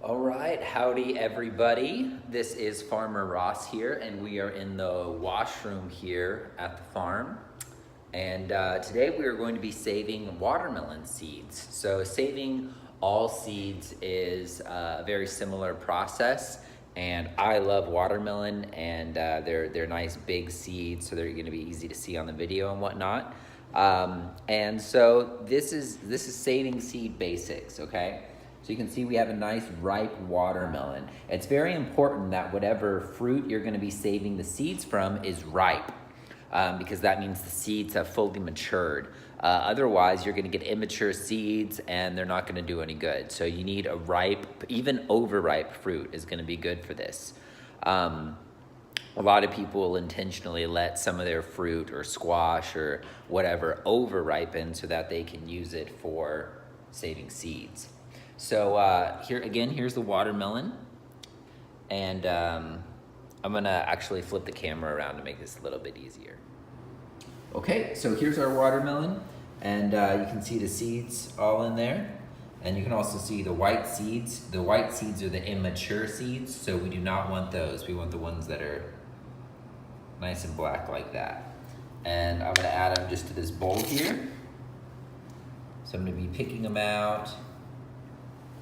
All right, howdy everybody. This is Farmer Ross here, and we are in the washroom here at the farm. And today we are going to be saving watermelon seeds. So saving all seeds is a very similar process, and I love watermelon, and they're nice big seeds, so they're going to be easy to see on the video and whatnot. And so this is saving seed basics, okay? So you can see we have a nice ripe watermelon. It's very important that whatever fruit you're going to be saving the seeds from is ripe, because that means the seeds have fully matured. Otherwise, you're going to get immature seeds and they're not going to do any good. So you need a ripe, even overripe fruit is going to be good for this. A lot of people will intentionally let some of their fruit or squash or whatever over ripen so that they can use it for saving seeds. So here's the watermelon, and I'm gonna actually flip the camera around to make this a little bit easier. Okay, so here's our watermelon, and you can see the seeds all in there, and you can also see the white seeds. The white seeds are the immature seeds, so we do not want those. We want the ones that are nice and black like that. And I'm gonna add them just to this bowl here. So I'm gonna be picking them out,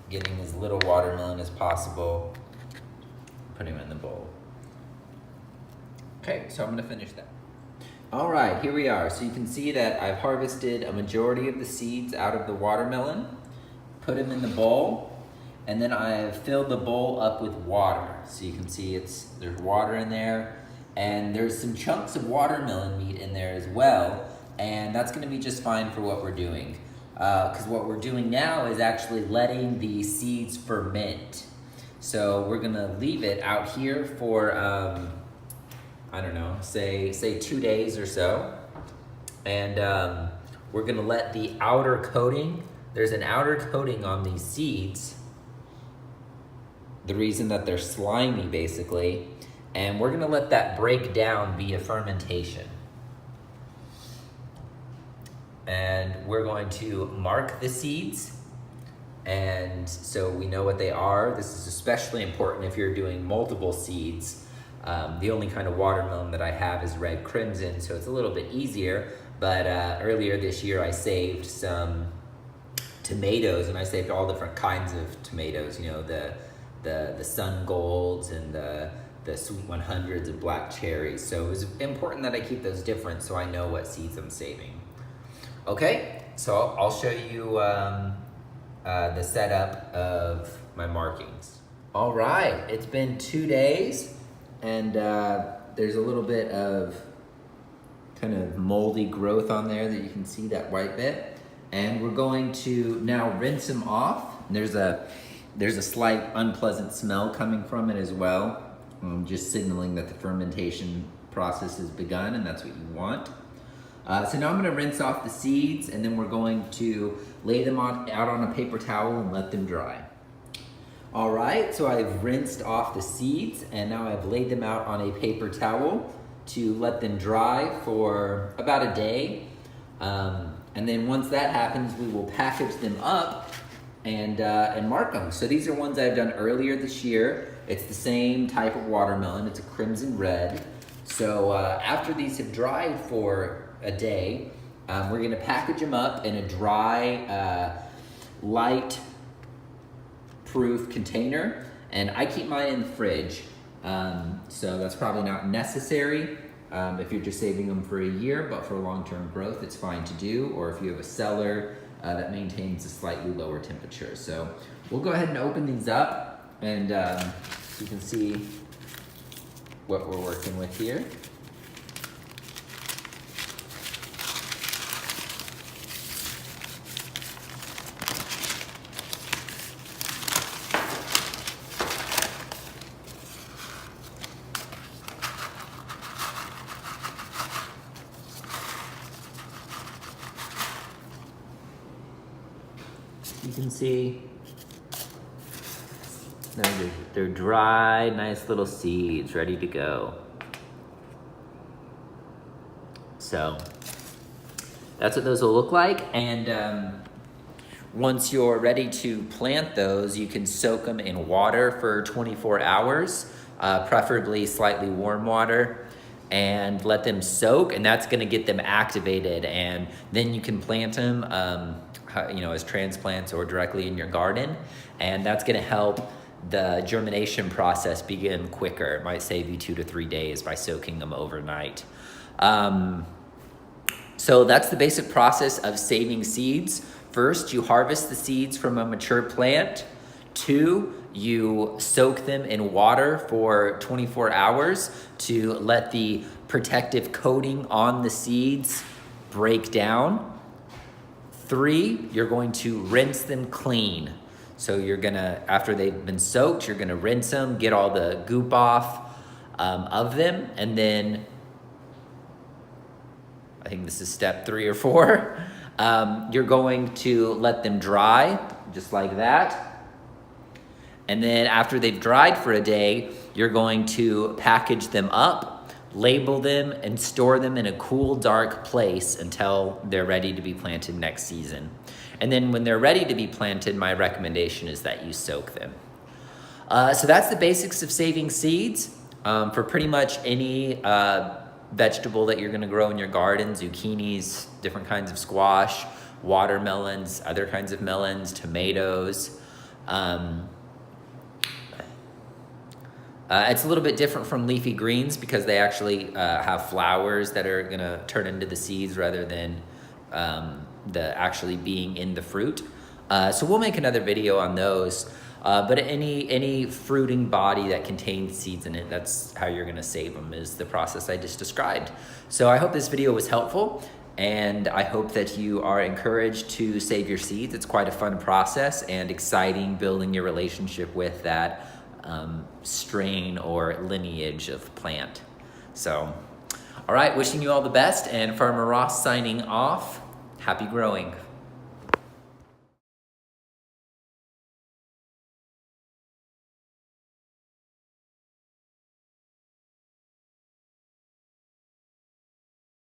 getting as little watermelon as possible, putting them in the bowl. Okay, so I'm gonna finish that. All right, here we are. So you can see that I've harvested a majority of the seeds out of the watermelon, put them in the bowl, and then I've filled the bowl up with water. So you can see there's water in there, and there's some chunks of watermelon meat in there as well, and that's gonna be just fine for what we're doing. Because what we're doing now is actually letting the seeds ferment. So we're gonna leave it out here for, I don't know, say 2 days or so. And we're gonna let the outer coating, there's an outer coating on these seeds, the reason that they're slimy basically, and we're gonna let that break down via fermentation. And we're going to mark the seeds, and so we know what they are. This is especially important if you're doing multiple seeds. The only kind of watermelon that I have is red crimson, so it's a little bit easier, but earlier this year I saved some tomatoes, and I saved all different kinds of tomatoes, you know, the sun golds and the sweet 100s and black cherries. So it was important that I keep those different so I know what seeds I'm saving. Okay, so I'll show you the setup of my markings. All right, it's been 2 days, and there's a little bit of kind of moldy growth on there that you can see, that white bit. And we're going to now rinse them off. There's a slight unpleasant smell coming from it as well, just signaling that the fermentation process has begun, and that's what you want. So now I'm gonna rinse off the seeds, and then we're going to lay them out on a paper towel and let them dry. All right, so I've rinsed off the seeds, and now I've laid them out on a paper towel to let them dry for about a day. And then once that happens, we will package them up and mark them. So these are ones I've done earlier this year. It's the same type of watermelon, it's a crimson red. So after these have dried for a day, we're gonna package them up in a dry, light proof container, and I keep mine in the fridge. So that's probably not necessary if you're just saving them for a year, but for long-term growth, it's fine to do, or if you have a cellar that maintains a slightly lower temperature. So we'll go ahead and open these up, and you can see what we're working with here. You can see they're dry, nice little seeds ready to go. So that's what those will look like. And once you're ready to plant those, you can soak them in water for 24 hours, preferably slightly warm water, and let them soak, and that's gonna get them activated, and then you can plant them as transplants or directly in your garden, and that's gonna help the germination process begin quicker. It might save you 2 to 3 days by soaking them overnight. So that's the basic process of saving seeds. First, you harvest the seeds from a mature plant. 2, you soak them in water for 24 hours to let the protective coating on the seeds break down. 3, you're going to rinse them clean. So you're gonna, after they've been soaked, you're gonna rinse them, get all the goop off of them, and then I think this is step 3 or 4. You're going to let them dry, just like that. And then after they've dried for a day, you're going to package them up, label them, and store them in a cool, dark place until they're ready to be planted next season. And then when they're ready to be planted, my recommendation is that you soak them. So that's the basics of saving seeds for pretty much any vegetable that you're gonna grow in your garden: zucchinis, different kinds of squash, watermelons, other kinds of melons, tomatoes. It's a little bit different from leafy greens because they actually have flowers that are gonna turn into the seeds rather than the actually being in the fruit. So we'll make another video on those. But any fruiting body that contains seeds in it, that's how you're gonna save them, is the process I just described. So I hope this video was helpful, and I hope that you are encouraged to save your seeds. It's quite a fun process and exciting, building your relationship with that strain or lineage of plant. So, all right, wishing you all the best, and Farmer Ross signing off. Happy growing.